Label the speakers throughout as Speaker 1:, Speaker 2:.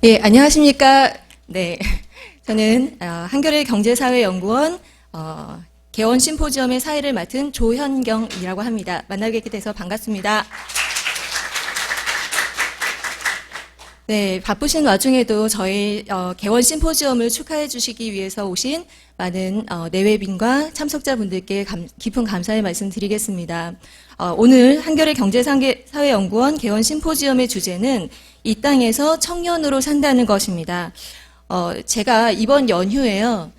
Speaker 1: 예, 안녕하십니까. 네. 저는 한겨레 경제사회연구원 개원 심포지엄의 사회를 맡은 조현경이라고 합니다. 만나게 돼서 반갑습니다. 네, 바쁘신 와중에도 저희 개원 심포지엄을 축하해 주시기 위해서 오신 많은 내외빈과 참석자분들께 깊은 감사의 말씀 드리겠습니다. 오늘 한겨레 경제사회연구원 개원 심포지엄의 주제는 이 땅에서 청년으로 산다는 것입니다. 제가 이번 연휴에요,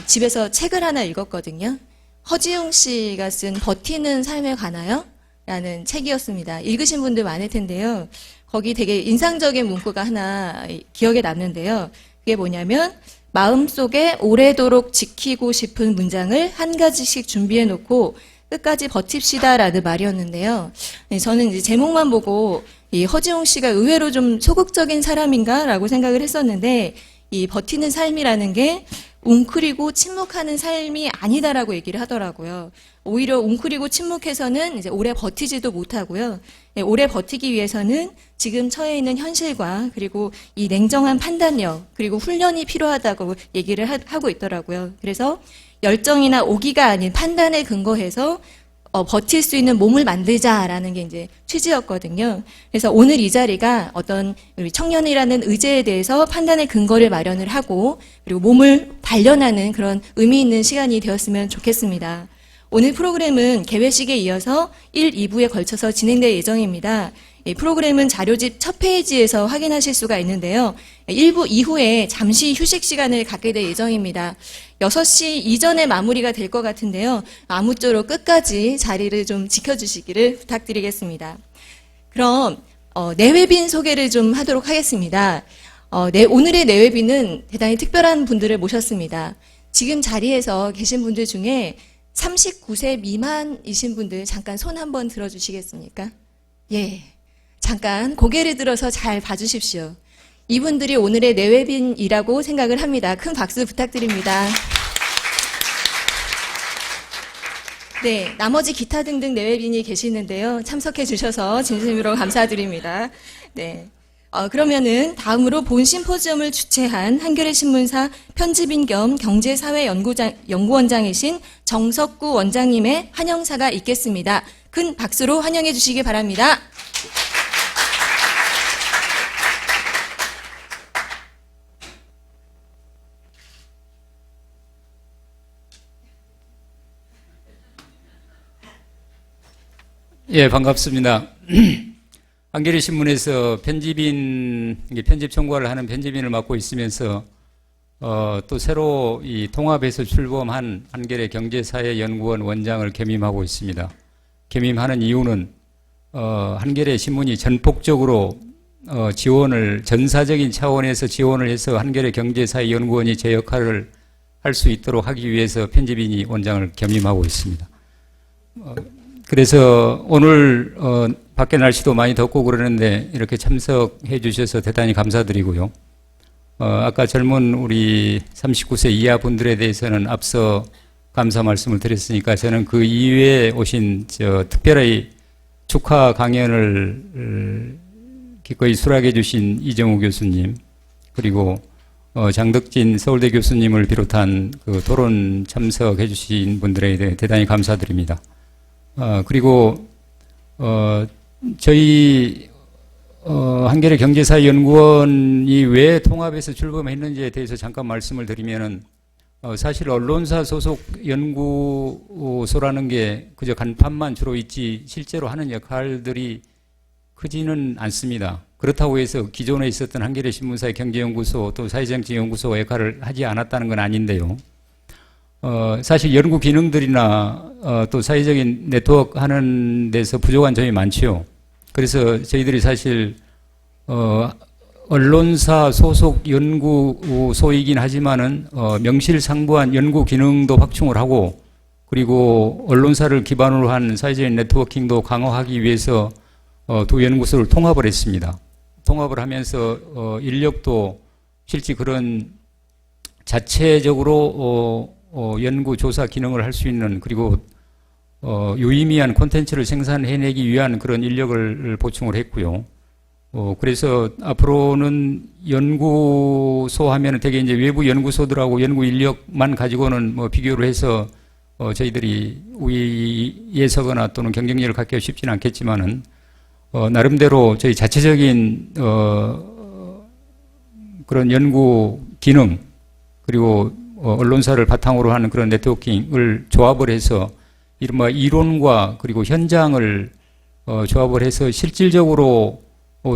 Speaker 1: 집에서 책을 하나 읽었거든요. 허지웅 씨가 쓴 버티는 삶에 관하여? 라는 책이었습니다. 읽으신 분들 많을 텐데요. 거기 되게 인상적인 문구가 하나 기억에 남는데요. 그게 뭐냐면, 마음속에 오래도록 지키고 싶은 문장을 한 가지씩 준비해 놓고 끝까지 버팁시다라는 말이었는데요. 저는 이제 제목만 보고 이 허지웅 씨가 의외로 좀 소극적인 사람인가라고 생각을 했었는데, 이 버티는 삶이라는 게 웅크리고 침묵하는 삶이 아니다라고 얘기를 하더라고요. 오히려 웅크리고 침묵해서는 이제 오래 버티지도 못하고요. 오래 버티기 위해서는 지금 처해 있는 현실과 그리고 이 냉정한 판단력 그리고 훈련이 필요하다고 얘기를 하고 있더라고요. 그래서 열정이나 오기가 아닌 판단에 근거해서 버틸 수 있는 몸을 만들자라는 게 이제 취지였거든요. 그래서 오늘 이 자리가 어떤 우리 청년이라는 의제에 대해서 판단의 근거를 마련을 하고 그리고 몸을 단련하는 그런 의미 있는 시간이 되었으면 좋겠습니다. 오늘 프로그램은 개회식에 이어서 1, 2부에 걸쳐서 진행될 예정입니다. 이 프로그램은 자료집 첫 페이지에서 확인하실 수가 있는데요. 1부 이후에 잠시 휴식 시간을 갖게 될 예정입니다. 6시 이전에 마무리가 될 것 같은데요. 아무쪼록 끝까지 자리를 좀 지켜주시기를 부탁드리겠습니다. 그럼 내외빈 소개를 좀 하도록 하겠습니다. 오늘의 내외빈은 대단히 특별한 분들을 모셨습니다. 지금 자리에서 계신 분들 중에 39세 미만이신 분들 잠깐 손 한번 들어주시겠습니까? 예. 잠깐 고개를 들어서 잘 봐주십시오. 이분들이 오늘의 내외빈이라고 생각을 합니다. 큰 박수 부탁드립니다. 네, 나머지 기타 등등 내외빈이 계시는데요. 참석해 주셔서 진심으로 감사드립니다. 네. 그러면은 다음으로 본 심포지엄을 주최한 한겨레 신문사 편집인 겸 경제사회연구원장이신 정석구 원장님의 환영사가 있겠습니다. 큰 박수로 환영해 주시기 바랍니다.
Speaker 2: 예, 반갑습니다. 한겨레 신문에서 편집 총괄을 하는 편집인을 맡고 있으면서 또 새로 이 통합해서 출범한 한겨레 경제사회연구원 원장을 겸임하고 있습니다. 겸임하는 이유는 한겨레 신문이 전폭적으로 전사적인 차원에서 지원을 해서 한겨레 경제사회연구원이 제 역할을 할 수 있도록 하기 위해서 편집인이 원장을 겸임하고 있습니다. 그래서 오늘 밖에 날씨도 많이 덥고 그러는데 이렇게 참석해 주셔서 대단히 감사드리고요. 아까 젊은 우리 39세 이하 분들에 대해서는 앞서 감사 말씀을 드렸으니까 저는 그 이외에 오신 특별히 축하 강연을 기꺼이 수락해 주신 이정우 교수님 그리고 장덕진 서울대 교수님을 비롯한 그 토론 참석해 주신 분들에 대해 대단히 감사드립니다. 그리고 저희 한겨레 경제사회연구원이 왜 통합해서 출범했는지에 대해서 잠깐 말씀을 드리면은 사실 언론사 소속 연구소라는 게 그저 간판만 주로 있지 실제로 하는 역할들이 크지는 않습니다. 그렇다고 해서 기존에 있었던 한겨레 신문사의 경제연구소 또 사회정치연구소 역할을 하지 않았다는 건 아닌데요. 사실 연구 기능들이나 또 사회적인 네트워크 하는 데서 부족한 점이 많죠. 그래서 저희들이 사실 언론사 소속 연구소이긴 하지만은 명실상부한 연구 기능도 확충을 하고 그리고 언론사를 기반으로 한 사회적인 네트워킹도 강화하기 위해서 두 연구소를 통합을 했습니다. 통합을 하면서 인력도 실제 그런 자체적으로 연구 조사 기능을 할 수 있는 그리고 유의미한 콘텐츠를 생산해내기 위한 그런 인력을 보충을 했고요. 그래서 앞으로는 연구소 하면은 되게 이제 외부 연구소들하고 연구 인력만 가지고는 뭐 비교를 해서 저희들이 우위에 서거나 또는 경쟁력을 갖기가 쉽지는 않겠지만은 나름대로 저희 자체적인 그런 연구 기능 그리고 언론사를 바탕으로 하는 그런 네트워킹을 조합을 해서 이른바 이론과 그리고 현장을 조합을 해서 실질적으로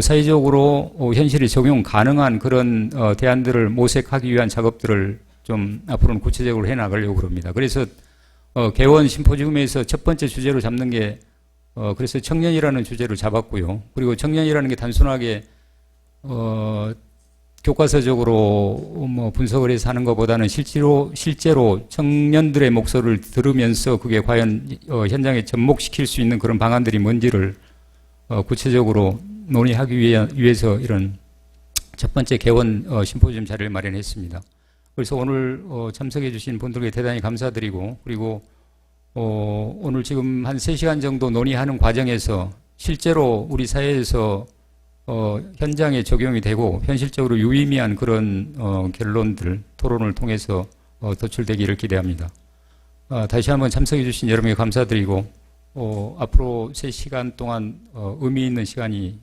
Speaker 2: 사회적으로 현실에 적용 가능한 그런 대안들을 모색하기 위한 작업들을 좀 앞으로는 구체적으로 해나가려고 합니다. 그래서 개원 심포지움에서 첫 번째 주제로 잡는 게 그래서 청년이라는 주제로 잡았고요. 그리고 청년이라는 게 단순하게 교과서적으로 뭐 분석을 해서 하는 것보다는 실제로 청년들의 목소리를 들으면서 그게 과연 현장에 접목시킬 수 있는 그런 방안들이 뭔지를 구체적으로 논의하기 위해서 이런 첫 번째 개원 심포지엄 자리를 마련했습니다. 그래서 오늘 참석해 주신 분들께 대단히 감사드리고 그리고 오늘 지금 한 3시간 정도 논의하는 과정에서 실제로 우리 사회에서 현장에 적용이 되고 현실적으로 유의미한 그런 결론들 토론을 통해서 도출되기를 기대합니다. 다시 한번 참석해 주신 여러분께 감사드리고 앞으로 3시간 동안 의미 있는 시간이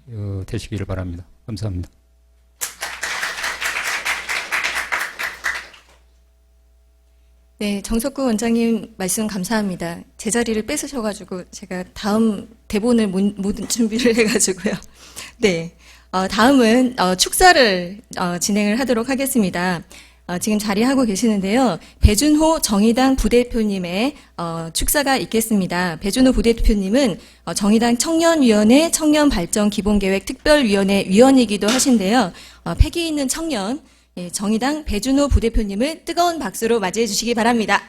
Speaker 2: 되시기를 바랍니다. 감사합니다.
Speaker 1: 네, 정석구 원장님 말씀 감사합니다. 제 자리를 뺏으셔가지고 제가 다음 대본을 모든 준비를 해가지고요. 네, 다음은 축사를 진행을 하도록 하겠습니다. 지금 자리하고 계시는데요. 배준호 정의당 부대표님의 축사가 있겠습니다. 배준호 부대표님은 정의당 청년위원회 청년발전기본계획 특별위원회 위원이기도 하신데요. 패기 있는 청년 정의당 배준호 부대표님을 뜨거운 박수로 맞이해 주시기 바랍니다.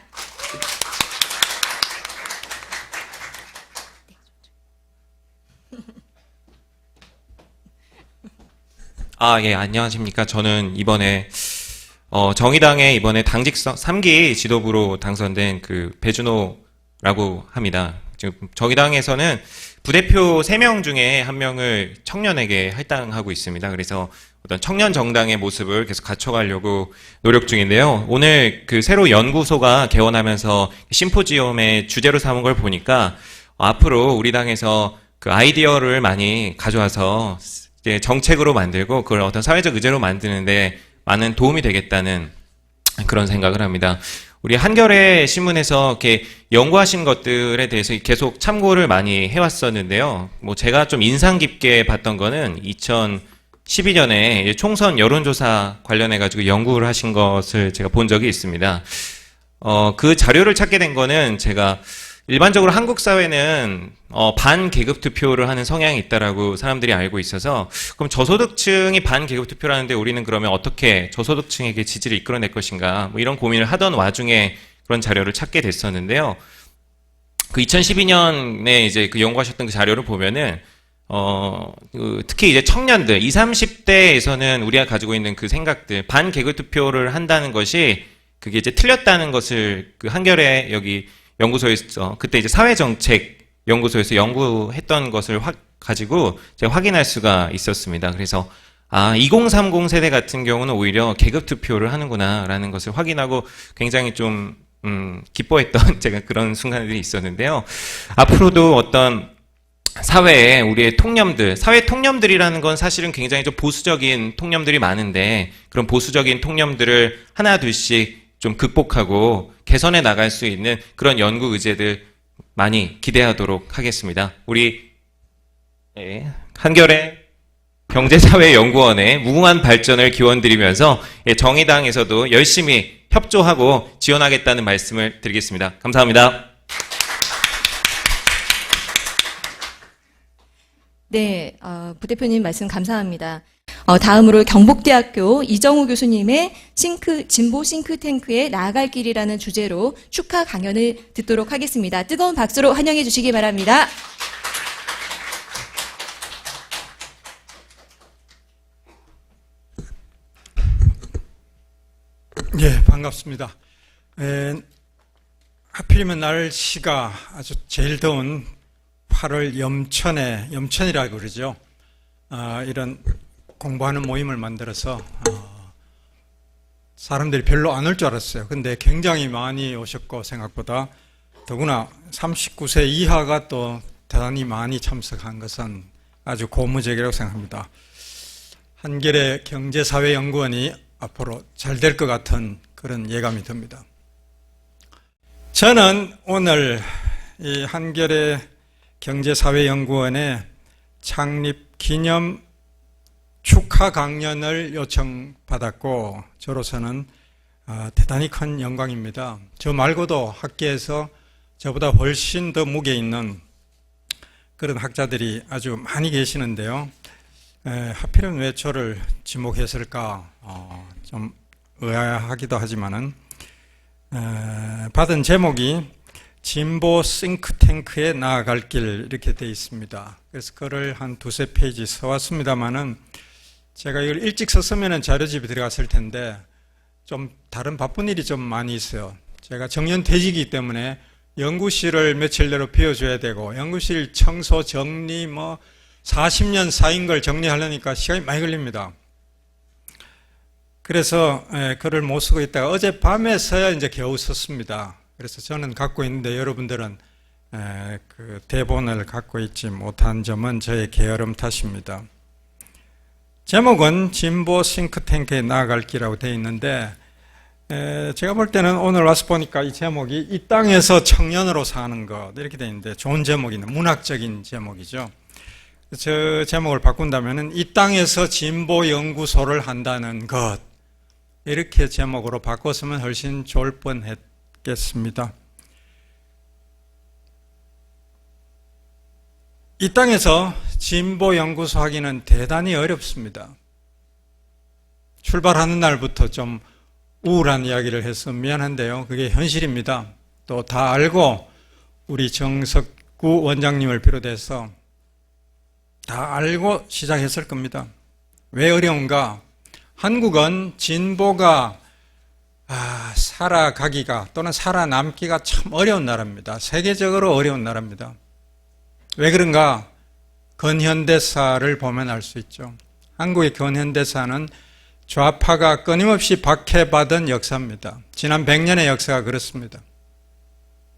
Speaker 3: 예, 안녕하십니까. 저는 이번에, 정의당의 이번에 당직성 3기 지도부로 당선된 그 배준호라고 합니다. 지금 정의당에서는 부대표 3명 중에 1명을 청년에게 할당하고 있습니다. 그래서 어떤 청년 정당의 모습을 계속 갖춰가려고 노력 중인데요. 오늘 그 새로 연구소가 개원하면서 심포지엄의 주제로 삼은 걸 보니까 앞으로 우리 당에서 그 아이디어를 많이 가져와서 이제 정책으로 만들고 그걸 어떤 사회적 의제로 만드는데 많은 도움이 되겠다는 그런 생각을 합니다. 우리 한겨레 신문에서 이렇게 연구하신 것들에 대해서 계속 참고를 많이 해왔었는데요. 뭐 제가 좀 인상 깊게 봤던 거는 2012년에 총선 여론조사 관련해가지고 연구를 하신 것을 제가 본 적이 있습니다. 그 자료를 찾게 된 거는 제가 일반적으로 한국 사회는 반계급 투표를 하는 성향이 있다라고 사람들이 알고 있어서 그럼 저소득층이 반계급 투표를 하는데 우리는 그러면 어떻게 저소득층에게 지지를 이끌어낼 것인가 뭐 이런 고민을 하던 와중에 그런 자료를 찾게 됐었는데요. 그 2012년에 이제 그 연구하셨던 그 자료를 보면은 특히 이제 청년들 20, 30대에서는 우리가 가지고 있는 그 생각들 반계급 투표를 한다는 것이 그게 이제 틀렸다는 것을 그 한겨레 여기 연구소에서 그때 이제 사회정책 연구소에서 연구했던 것을 가지고 제가 확인할 수가 있었습니다. 그래서 2030 세대 같은 경우는 오히려 계급 투표를 하는구나라는 것을 확인하고 굉장히 좀 기뻐했던 제가 그런 순간들이 있었는데요. 앞으로도 어떤 사회에 우리의 통념들, 사회 통념들이라는 건 사실은 굉장히 좀 보수적인 통념들이 많은데 그런 보수적인 통념들을 하나 둘씩 좀 극복하고 개선해 나갈 수 있는 그런 연구 의제들 많이 기대하도록 하겠습니다. 우리 한겨레 경제사회연구원의 무궁한 발전을 기원드리면서 정의당에서도 열심히 협조하고 지원하겠다는 말씀을 드리겠습니다. 감사합니다.
Speaker 1: 네, 부대표님 말씀 감사합니다. 다음으로 경북대학교 이정우 교수님의 진보 싱크탱크에 나아갈 길이라는 주제로 축하 강연을 듣도록 하겠습니다. 뜨거운 박수로 환영해 주시기 바랍니다.
Speaker 4: 예, 반갑습니다. 하필이면 날씨가 아주 제일 더운 8월 염천이라고 그러죠. 이런 공부하는 모임을 만들어서 사람들이 별로 안 올 줄 알았어요. 근데 굉장히 많이 오셨고 생각보다 더구나 39세 이하가 또 대단히 많이 참석한 것은 아주 고무적이라고 생각합니다. 한겨레 경제사회연구원이 앞으로 잘 될 것 같은 그런 예감이 듭니다. 저는 오늘 이 한겨레 경제사회연구원의 창립 기념 축하 강연을 요청받았고 저로서는 대단히 큰 영광입니다. 저 말고도 학계에서 저보다 훨씬 더 무게 있는 그런 학자들이 아주 많이 계시는데요. 하필은 왜 저를 지목했을까 좀 의아하기도 하지만은 받은 제목이 진보 싱크탱크에 나아갈 길 이렇게 되어 있습니다. 그래서 그걸 한 두세 페이지 써왔습니다만은 제가 이걸 일찍 썼으면 자료집에 들어갔을 텐데 좀 다른 바쁜 일이 좀 많이 있어요. 제가 정년퇴직이기 때문에 연구실을 며칠 내로 비워줘야 되고 연구실 청소 정리 40년 쌓인 걸 정리하려니까 시간이 많이 걸립니다. 그래서 글을 못 쓰고 있다가 어젯밤에서야 이제 겨우 썼습니다. 그래서 저는 갖고 있는데 여러분들은 그 대본을 갖고 있지 못한 점은 저의 게으름 탓입니다. 제목은 진보 싱크탱크에 나아갈 길이라고 되어 있는데 제가 볼 때는 오늘 와서 보니까 이 제목이 이 땅에서 청년으로 사는 것 이렇게 되어 있는데 좋은 제목이네. 문학적인 제목이죠. 저 제목을 바꾼다면 이 땅에서 진보 연구소를 한다는 것 이렇게 제목으로 바꿨으면 훨씬 좋을 뻔했겠습니다. 이 땅에서 진보 연구소 하기는 대단히 어렵습니다. 출발하는 날부터 좀 우울한 이야기를 해서 미안한데요. 그게 현실입니다. 또 다 알고 우리 정석구 원장님을 비롯해서 다 알고 시작했을 겁니다. 왜 어려운가? 한국은 진보가 살아가기가 또는 살아남기가 참 어려운 나라입니다. 세계적으로 어려운 나라입니다. 왜 그런가? 근현대사를 보면 알 수 있죠. 한국의 근현대사는 좌파가 끊임없이 박해받은 역사입니다. 지난 100년의 역사가 그렇습니다.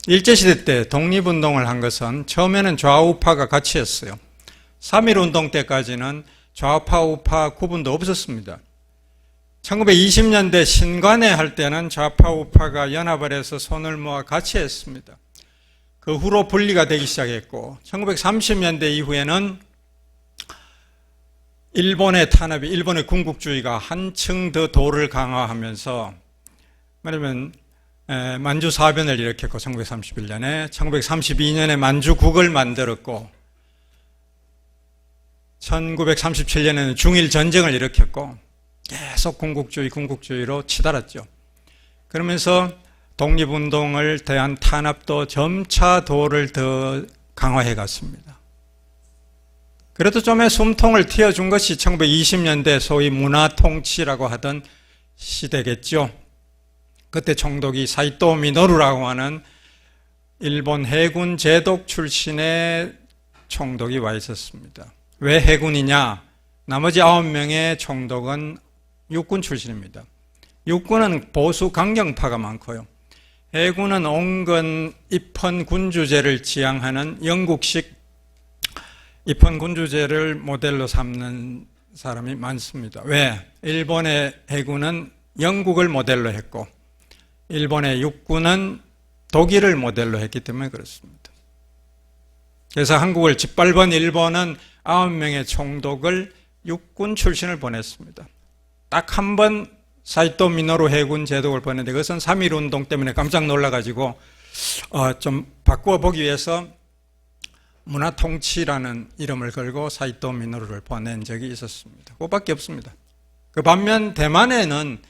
Speaker 4: 일제시대 때 독립운동을 한 것은 처음에는 좌우파가 같이 했어요. 3.1운동 때까지는 좌파, 우파 구분도 없었습니다. 1920년대 신관에 할 때는 좌파, 우파가 연합을 해서 손을 모아 같이 했습니다. 그 후로 분리가 되기 시작했고 1930년대 이후에는 일본의 탄압이 일본의 군국주의가 한층 더 도를 강화하면서 말하면 만주사변을 일으켰고 1931년에 1932년에 만주국을 만들었고 1937년에는 중일전쟁을 일으켰고 계속 군국주의로 치달았죠. 그러면서 독립운동을 대한 탄압도 점차 도를 더 강화해 갔습니다. 그래도 좀의 숨통을 틔워준 것이 1920년대 소위 문화통치라고 하던 시대겠죠. 그때 총독이 사이토 미노루라고 하는 일본 해군 제독 출신의 총독이 와 있었습니다. 왜 해군이냐? 나머지 9명의 총독은 육군 출신입니다. 육군은 보수 강경파가 많고요. 해군은 온건 입헌 군주제를 지향하는 영국식 입헌 군주제를 모델로 삼는 사람이 많습니다. 왜? 일본의 해군은 영국을 모델로 했고 일본의 육군은 독일을 모델로 했기 때문에 그렇습니다. 그래서 한국을 짓밟은 일본은 9명의 총독을 육군 출신을 보냈습니다. 딱 한 번 사이토 미노루 해군 제독을 보냈는데 그것은 3.1운동 때문에 깜짝 놀라가지고 좀 바꾸어 보기 위해서 문화통치라는 이름을 걸고 사이토 미노루를 보낸 적이 있었습니다. 그것밖에 없습니다. 그 반면 대만에는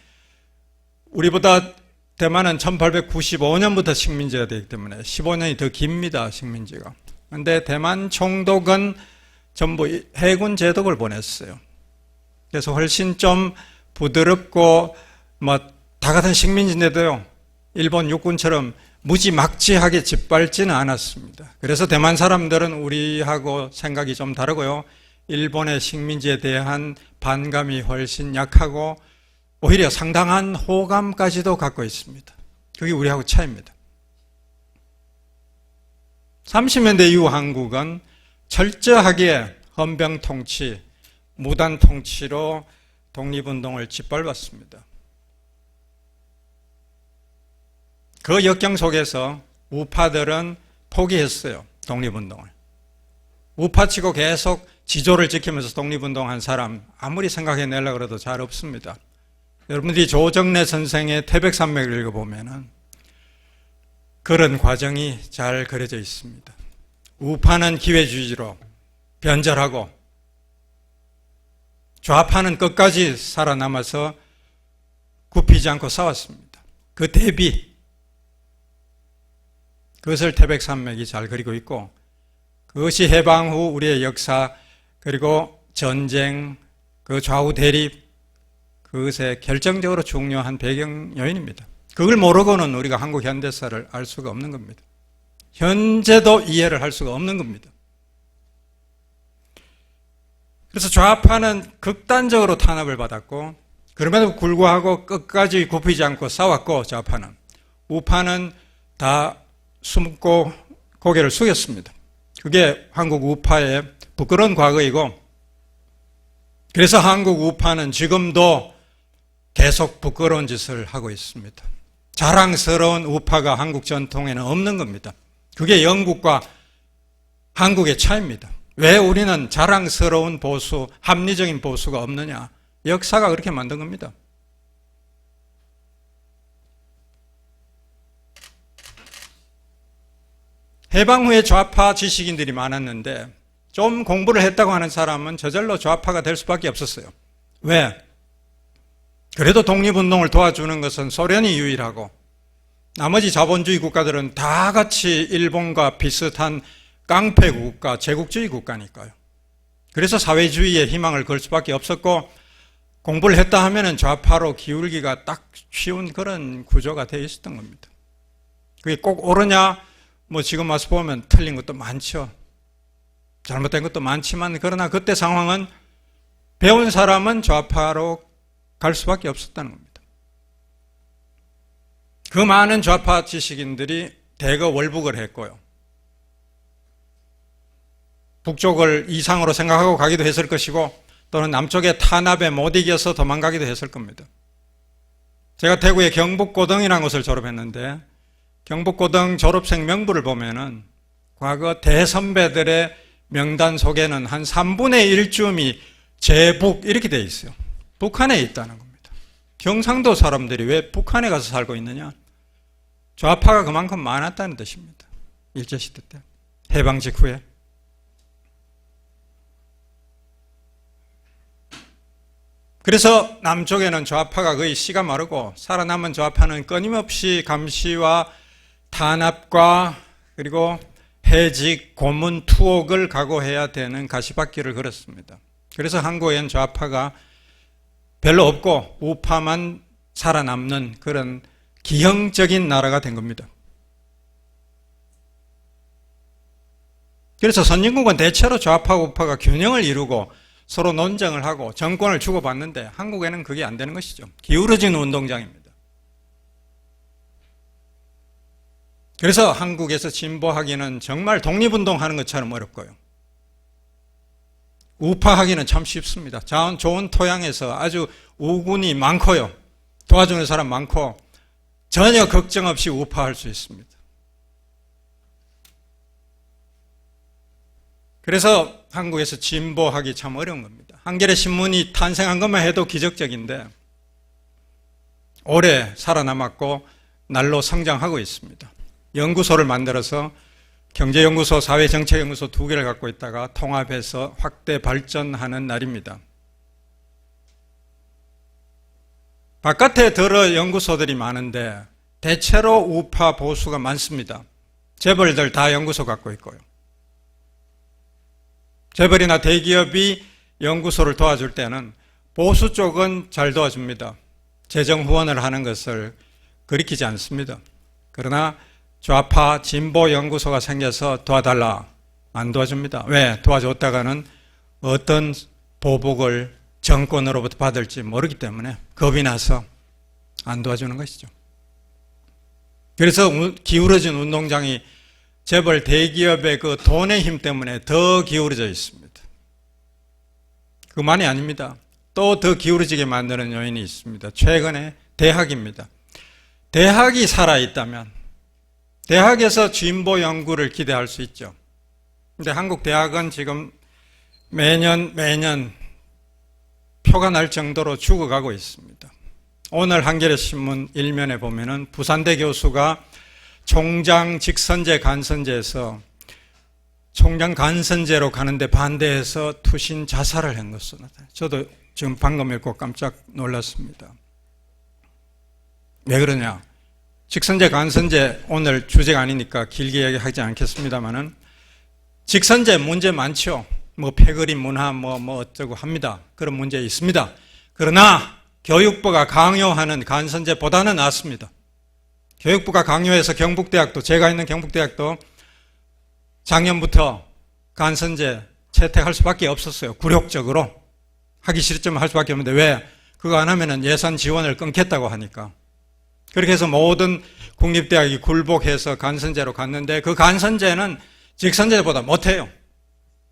Speaker 4: 우리보다 대만은 1895년부터 식민지가 되기 때문에 15년이 더 깁니다. 식민지가. 그런데 대만 총독은 전부 해군 제독을 보냈어요. 그래서 훨씬 좀 부드럽고 다 같은 식민지인데도요. 일본 육군처럼 무지막지하게 짓밟지는 않았습니다. 그래서 대만 사람들은 우리하고 생각이 좀 다르고요. 일본의 식민지에 대한 반감이 훨씬 약하고 오히려 상당한 호감까지도 갖고 있습니다. 그게 우리하고 차이입니다. 30년대 이후 한국은 철저하게 헌병 통치, 무단 통치로 독립운동을 짓밟았습니다. 그 역경 속에서 우파들은 포기했어요. 독립운동을. 우파치고 계속 지조를 지키면서 독립운동한 사람 아무리 생각해내려고 해도 잘 없습니다. 여러분들이 조정래 선생의 태백산맥을 읽어보면 그런 과정이 잘 그려져 있습니다. 우파는 기회주의로 변절하고 좌파는 끝까지 살아남아서 굽히지 않고 싸웠습니다. 그 대비 그것을 태백산맥이 잘 그리고 있고 그것이 해방 후 우리의 역사 그리고 전쟁 그 좌우 대립 그것에 결정적으로 중요한 배경 요인입니다. 그걸 모르고는 우리가 한국 현대사를 알 수가 없는 겁니다. 현재도 이해를 할 수가 없는 겁니다. 그래서 좌파는 극단적으로 탄압을 받았고 그럼에도 불구하고 끝까지 굽히지 않고 싸웠고 좌파는 우파는 다 숨고 고개를 숙였습니다. 그게 한국 우파의 부끄러운 과거이고 그래서 한국 우파는 지금도 계속 부끄러운 짓을 하고 있습니다. 자랑스러운 우파가 한국 전통에는 없는 겁니다. 그게 영국과 한국의 차이입니다. 왜 우리는 자랑스러운 보수, 합리적인 보수가 없느냐? 역사가 그렇게 만든 겁니다. 해방 후에 좌파 지식인들이 많았는데 좀 공부를 했다고 하는 사람은 저절로 좌파가 될 수밖에 없었어요. 왜? 그래도 독립운동을 도와주는 것은 소련이 유일하고 나머지 자본주의 국가들은 다 같이 일본과 비슷한 깡패 국가, 제국주의 국가니까요. 그래서 사회주의에 희망을 걸 수밖에 없었고 공부를 했다 하면은 좌파로 기울기가 딱 쉬운 그런 구조가 되어 있었던 겁니다. 그게 꼭 옳으냐? 뭐 지금 와서 보면 틀린 것도 많죠. 잘못된 것도 많지만 그러나 그때 상황은 배운 사람은 좌파로 갈 수밖에 없었다는 겁니다. 그 많은 좌파 지식인들이 대거 월북을 했고요. 북쪽을 이상으로 생각하고 가기도 했을 것이고 또는 남쪽의 탄압에 못 이겨서 도망가기도 했을 겁니다. 제가 대구의 경북고등이라는 곳을 졸업했는데 경북고등 졸업생 명부를 보면은 과거 대선배들의 명단 속에는 한 3분의 1쯤이 제북 이렇게 되어 있어요. 북한에 있다는 겁니다. 경상도 사람들이 왜 북한에 가서 살고 있느냐? 좌파가 그만큼 많았다는 뜻입니다. 일제시대 때, 해방 직후에. 그래서 남쪽에는 좌파가 거의 씨가 마르고 살아남은 좌파는 끊임없이 감시와 탄압과 그리고 해직, 고문, 투옥을 각오해야 되는 가시밭길을 걸었습니다. 그래서 한국엔 좌파가 별로 없고 우파만 살아남는 그런 기형적인 나라가 된 겁니다. 그래서 선진국은 대체로 좌파와 우파가 균형을 이루고 서로 논쟁을 하고 정권을 주고받는데 한국에는 그게 안 되는 것이죠. 기울어진 운동장입니다. 그래서 한국에서 진보하기는 정말 독립운동하는 것처럼 어렵고요. 우파하기는 참 쉽습니다. 좋은 토양에서 아주 우군이 많고요. 도와주는 사람 많고 전혀 걱정 없이 우파할 수 있습니다. 그래서 한국에서 진보하기 참 어려운 겁니다. 한겨레 신문이 탄생한 것만 해도 기적적인데 오래 살아남았고 날로 성장하고 있습니다. 연구소를 만들어서 경제연구소, 사회정책연구소 2개를 갖고 있다가 통합해서 확대 발전하는 날입니다. 바깥에 들어 연구소들이 많은데 대체로 우파 보수가 많습니다. 재벌들 다 연구소 갖고 있고요. 재벌이나 대기업이 연구소를 도와줄 때는 보수 쪽은 잘 도와줍니다. 재정 후원을 하는 것을 거리키지 않습니다. 그러나 좌파 진보 연구소가 생겨서 도와달라 안 도와줍니다. 왜? 도와줬다가는 어떤 보복을 정권으로부터 받을지 모르기 때문에 겁이 나서 안 도와주는 것이죠. 그래서 기울어진 운동장이 재벌 대기업의 그 돈의 힘 때문에 더 기울어져 있습니다. 그만이 아닙니다. 또 더 기울어지게 만드는 요인이 있습니다. 최근에 대학입니다. 대학이 살아있다면 대학에서 진보 연구를 기대할 수 있죠. 근데 한국 대학은 지금 매년 표가 날 정도로 죽어가고 있습니다. 오늘 한겨레 신문 일면에 보면은 부산대 교수가 총장 직선제 간선제에서 총장 간선제로 가는데 반대해서 투신 자살을 한 것으로 나타나요. 저도 지금 방금 읽고 깜짝 놀랐습니다. 왜 그러냐? 직선제 간선제 오늘 주제가 아니니까 길게 얘기하지 않겠습니다만은 직선제 문제 많죠. 뭐 패거리 문화 뭐 어쩌고 합니다. 그런 문제 있습니다. 그러나 교육부가 강요하는 간선제보다는 낫습니다. 교육부가 강요해서 경북대학도, 제가 있는 경북대학도 작년부터 간선제 채택할 수밖에 없었어요. 굴욕적으로. 하기 싫지만 할 수밖에 없는데 왜? 그거 안 하면은 예산 지원을 끊겠다고 하니까. 그렇게 해서 모든 국립대학이 굴복해서 간선제로 갔는데 그 간선제는 직선제보다 못해요.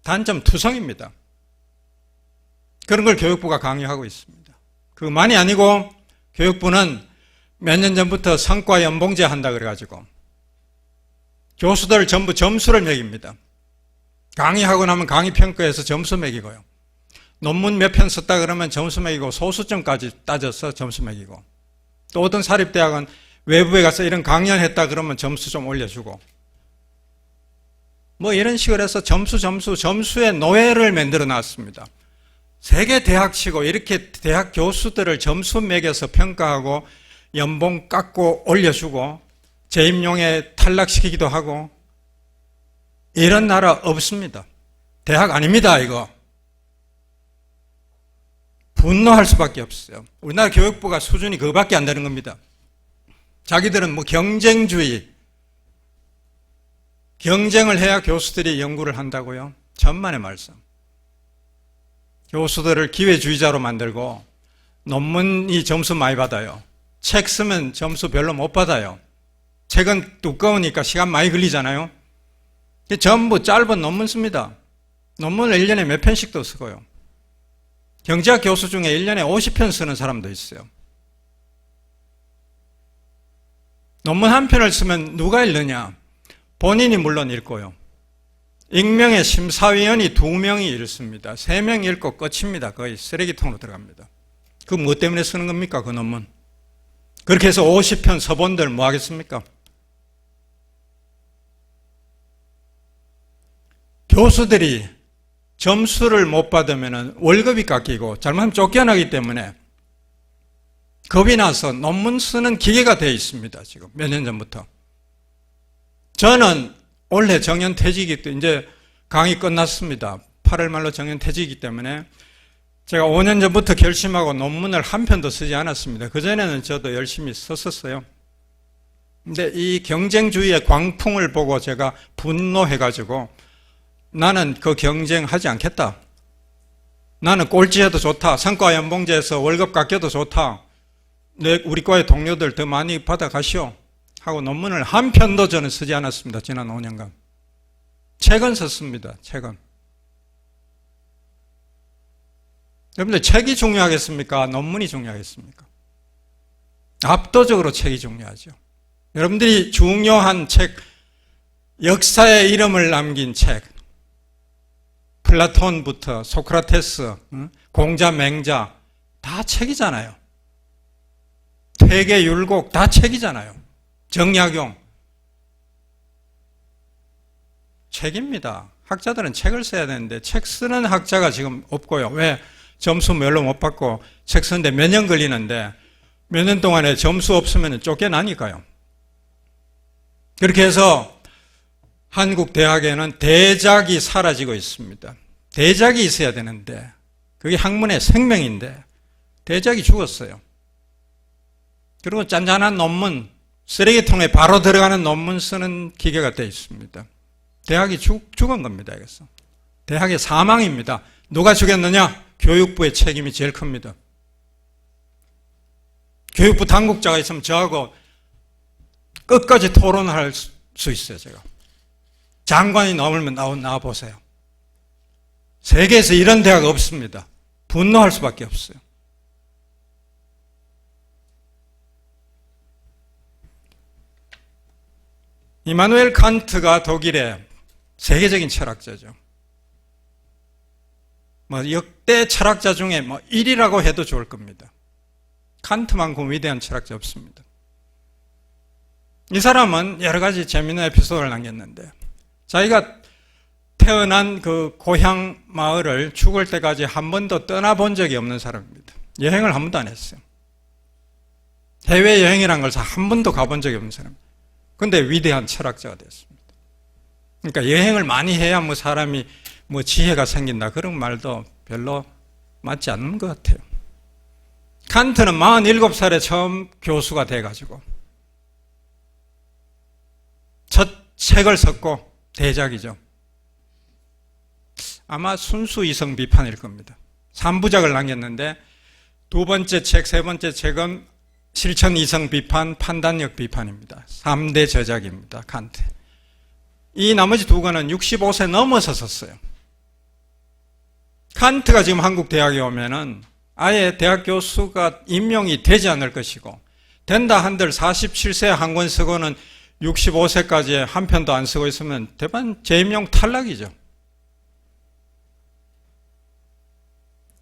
Speaker 4: 단점 투성입니다. 그런 걸 교육부가 강요하고 있습니다. 그만이 아니고 교육부는 몇 년 전부터 성과 연봉제 한다 그래가지고 교수들 전부 점수를 매깁니다. 강의하고 나면 강의 평가에서 점수 매기고요. 논문 몇 편 썼다 그러면 점수 매기고 소수점까지 따져서 점수 매기고 또 어떤 사립대학은 외부에 가서 이런 강연했다 그러면 점수 좀 올려주고 뭐 이런 식으로 해서 점수의 노예를 만들어 놨습니다. 세계 대학치고 이렇게 대학 교수들을 점수 매겨서 평가하고 연봉 깎고 올려주고 재임용에 탈락시키기도 하고 이런 나라 없습니다. 대학 아닙니다, 이거. 분노할 수밖에 없어요. 우리나라 교육부가 수준이 그거밖에 안 되는 겁니다. 자기들은 뭐 경쟁주의, 경쟁을 해야 교수들이 연구를 한다고요? 천만의 말씀. 교수들을 기회주의자로 만들고 논문이 점수 많이 받아요. 책 쓰면 점수 별로 못 받아요. 책은 두꺼우니까 시간 많이 걸리잖아요. 전부 짧은 논문 씁니다. 논문을 1년에 몇 편씩도 쓰고요. 경제학 교수 중에 1년에 50편 쓰는 사람도 있어요. 논문 한 편을 쓰면 누가 읽느냐? 본인이 물론 읽고요. 익명의 심사위원이 2명이 읽습니다. 3명 읽고 끝입니다. 거의 쓰레기통으로 들어갑니다. 그 뭐 때문에 쓰는 겁니까? 그 논문. 그렇게 해서 50편 서본들 뭐 하겠습니까? 교수들이 점수를 못 받으면 월급이 깎이고 잘못하면 쫓겨나기 때문에 겁이 나서 논문 쓰는 기계가 되어 있습니다. 지금 몇 년 전부터. 저는 올해 정년퇴직이기 때문에 이제 강의 끝났습니다. 8월 말로 정년퇴직이기 때문에 제가 5년 전부터 결심하고 논문을 한 편도 쓰지 않았습니다. 그전에는 저도 열심히 썼었어요. 근데 이 경쟁주의의 광풍을 보고 제가 분노해가지고 나는 그 경쟁하지 않겠다. 나는 꼴찌해도 좋다. 성과연봉제에서 월급 깎여도 좋다. 우리 과의 동료들 더 많이 받아가시오. 하고 논문을 한 편도 저는 쓰지 않았습니다. 지난 5년간. 책은 썼습니다. 책은. 여러분들 책이 중요하겠습니까? 논문이 중요하겠습니까? 압도적으로 책이 중요하죠. 여러분들이 중요한 책, 역사의 이름을 남긴 책, 플라톤부터 소크라테스, 공자, 맹자 다 책이잖아요. 퇴계, 율곡 다 책이잖아요. 정약용 책입니다. 학자들은 책을 써야 되는데 책 쓰는 학자가 지금 없고요. 왜? 점수 별로 못 받고 책 쓰는데 몇 년 걸리는데 몇 년 동안에 점수 없으면 쫓겨나니까요. 그렇게 해서 한국 대학에는 대작이 사라지고 있습니다. 대작이 있어야 되는데 그게 학문의 생명인데 대작이 죽었어요. 그리고 짠짠한 논문, 쓰레기통에 바로 들어가는 논문 쓰는 기계가 되어 있습니다. 대학이 죽은 겁니다. 그래서 대학의 사망입니다. 누가 죽였느냐? 교육부의 책임이 제일 큽니다. 교육부 당국자가 있으면 저하고 끝까지 토론할 수 있어요, 제가. 장관이 나오면 나와보세요. 세계에서 이런 대학 없습니다. 분노할 수밖에 없어요. 이마누엘 칸트가 독일의 세계적인 철학자죠. 역대 철학자 중에 1위라고 해도 좋을 겁니다. 칸트만큼 위대한 철학자 없습니다. 이 사람은 여러 가지 재미있는 에피소드를 남겼는데, 자기가 태어난 그 고향 마을을 죽을 때까지 한 번도 떠나본 적이 없는 사람입니다. 여행을 한 번도 안 했어요. 해외여행이라는 걸 한 번도 가본 적이 없는 사람입니다. 근데 위대한 철학자가 됐습니다. 그러니까 여행을 많이 해야 사람이 지혜가 생긴다, 그런 말도 별로 맞지 않는 것 같아요. 칸트는 47살에 처음 교수가 돼가지고 첫 책을 썼고, 대작이죠. 아마 순수 이성 비판일 겁니다. 3부작을 남겼는데 두 번째 책, 세 번째 책은 실천 이성 비판, 판단력 비판입니다. 3대 저작입니다. 칸트. 이 나머지 두 권은 65세 넘어서 썼어요. 칸트가 지금 한국 대학에 오면은 아예 대학 교수가 임명이 되지 않을 것이고, 된다 한들 47세 한 권 쓰고는 65세까지 한 편도 안 쓰고 있으면 대반 재임용 탈락이죠.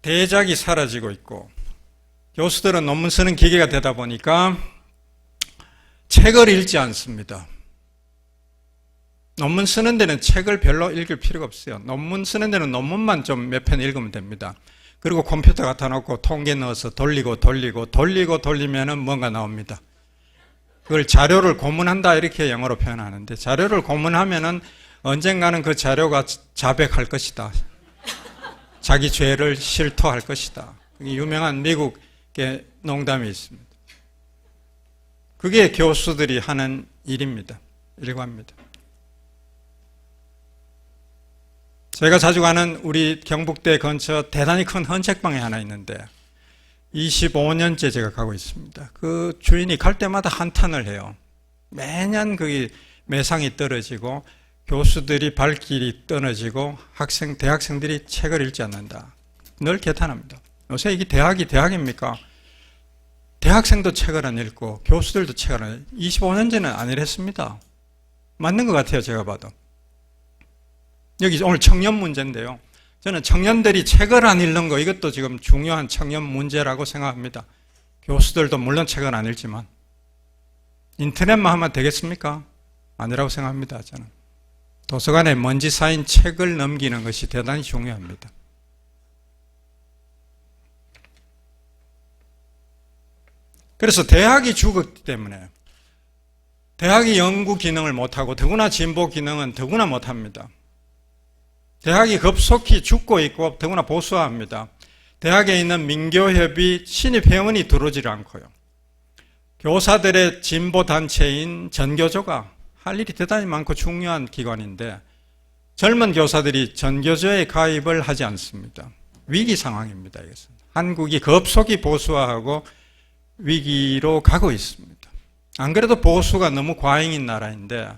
Speaker 4: 대작이 사라지고 있고, 교수들은 논문 쓰는 기계가 되다 보니까 책을 읽지 않습니다. 논문 쓰는 데는 책을 별로 읽을 필요가 없어요. 논문 쓰는 데는 논문만 좀 몇 편 읽으면 됩니다. 그리고 컴퓨터 갖다 놓고 통계 넣어서 돌리면은 뭔가 나옵니다. 그걸 자료를 고문한다, 이렇게 영어로 표현하는데, 자료를 고문하면은 언젠가는 그 자료가 자백할 것이다. 자기 죄를 실토할 것이다. 유명한 미국의 농담이 있습니다. 그게 교수들이 하는 일입니다. 일과입니다. 제가 자주 가는 우리 경북대 근처 대단히 큰 헌책방이 하나 있는데 25년째 제가 가고 있습니다. 그 주인이 갈 때마다 한탄을 해요. 매년 거기 매상이 떨어지고 교수들이 발길이 떨어지고 대학생들이 책을 읽지 않는다. 늘 개탄합니다. 요새 이게 대학이 대학입니까? 대학생도 책을 안 읽고 교수들도 책을 안 읽고 25년 전에는 안 이랬습니다. 맞는 것 같아요, 제가 봐도. 여기 오늘 청년 문제인데요. 저는 청년들이 책을 안 읽는 거, 이것도 지금 중요한 청년 문제라고 생각합니다. 교수들도 물론 책을 안 읽지만 인터넷만 하면 되겠습니까? 아니라고 생각합니다, 저는. 도서관에 먼지 쌓인 책을 넘기는 것이 대단히 중요합니다. 그래서 대학이 죽었기 때문에 대학이 연구 기능을 못하고 더구나 진보 기능은 더구나 못합니다. 대학이 급속히 죽고 있고 더구나 보수화합니다. 대학에 있는 민교협이 신입 회원이 들어오질 않고요. 교사들의 진보 단체인 전교조가 할 일이 대단히 많고 중요한 기관인데 젊은 교사들이 전교조에 가입을 하지 않습니다. 위기 상황입니다. 이것은. 한국이 급속히 보수화하고 위기로 가고 있습니다. 안 그래도 보수가 너무 과잉인 나라인데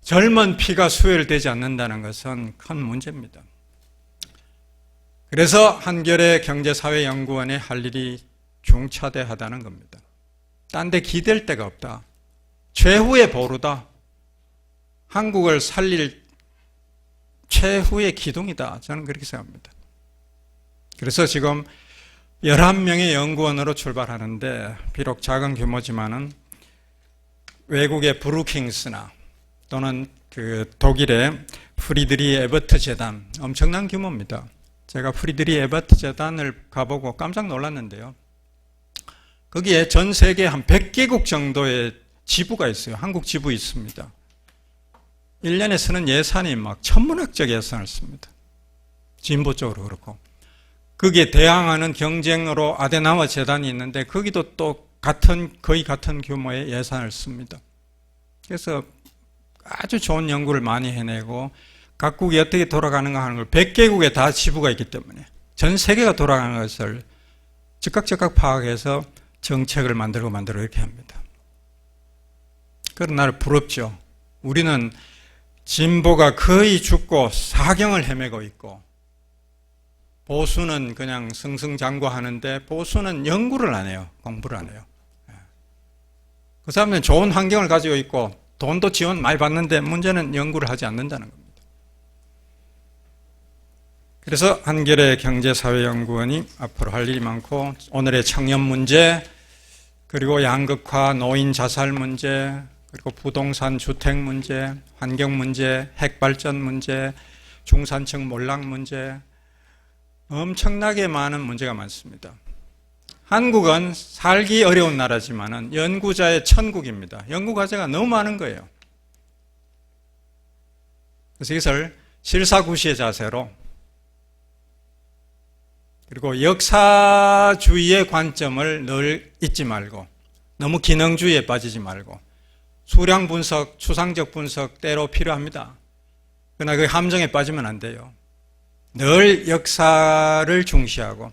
Speaker 4: 젊은 피가 수혈되지 않는다는 것은 큰 문제입니다. 그래서 한겨레 경제사회연구원의 할 일이 중차대하다는 겁니다. 딴 데 기댈 데가 없다. 최후의 보루다. 한국을 살릴 최후의 기둥이다. 저는 그렇게 생각합니다. 그래서 지금 11명의 연구원으로 출발하는데 비록 작은 규모지만은 외국의 브루킹스나 또는 그 독일의 프리드리 에버트 재단, 엄청난 규모입니다. 제가 프리드리 에버트 재단을 가보고 깜짝 놀랐는데요. 거기에 전 세계 한 100개국 정도의 지부가 있어요. 한국 지부 있습니다. 1년에 쓰는 예산이 막 천문학적 예산을 씁니다. 진보 쪽으로 그렇고. 거기에 대항하는 경쟁으로 아데나워 재단이 있는데 거기도 또 거의 같은 규모의 예산을 씁니다. 그래서 아주 좋은 연구를 많이 해내고 각국이 어떻게 돌아가는가 하는 걸 100개국에 다 지부가 있기 때문에 전 세계가 돌아가는 것을 즉각 파악해서 정책을 만들고 이렇게 합니다. 그런 나를 부럽죠. 우리는 진보가 거의 죽고 사경을 헤매고 있고 보수는 그냥 승승장구하는데 보수는 연구를 안 해요. 공부를 안 해요. 그 사람들은 좋은 환경을 가지고 있고 돈도 지원 많이 받는데 문제는 연구를 하지 않는다는 겁니다. 그래서 한겨레 경제사회연구원이 앞으로 할 일이 많고 오늘의 청년 문제 그리고 양극화, 노인 자살 문제 그리고 부동산 주택 문제, 환경 문제, 핵발전 문제, 중산층 몰락 문제 엄청나게 많은 문제가 많습니다. 한국은 살기 어려운 나라지만은 연구자의 천국입니다. 연구 과제가 너무 많은 거예요. 그래서 이것을 실사구시의 자세로 그리고 역사주의의 관점을 늘 잊지 말고 너무 기능주의에 빠지지 말고 수량 분석, 추상적 분석 때로 필요합니다. 그러나 그 함정에 빠지면 안 돼요. 늘 역사를 중시하고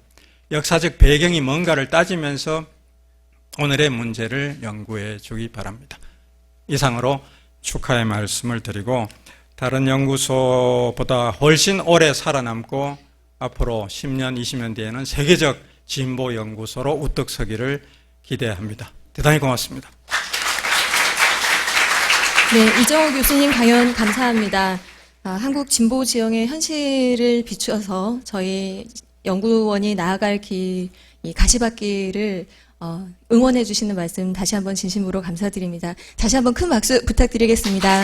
Speaker 4: 역사적 배경이 뭔가를 따지면서 오늘의 문제를 연구해 주기 바랍니다. 이상으로 축하의 말씀을 드리고 다른 연구소보다 훨씬 오래 살아남고 앞으로 10년, 20년 뒤에는 세계적 진보 연구소로 우뚝 서기를 기대합니다. 대단히 고맙습니다.
Speaker 1: 네, 이정호 교수님 강연 감사합니다. 한국 진보 지형의 현실을 비추어서 저희 연구원이 나아갈 이 가시밭길을 응원해 주시는 말씀 다시 한번 진심으로 감사드립니다. 다시 한번 큰 박수 부탁드리겠습니다.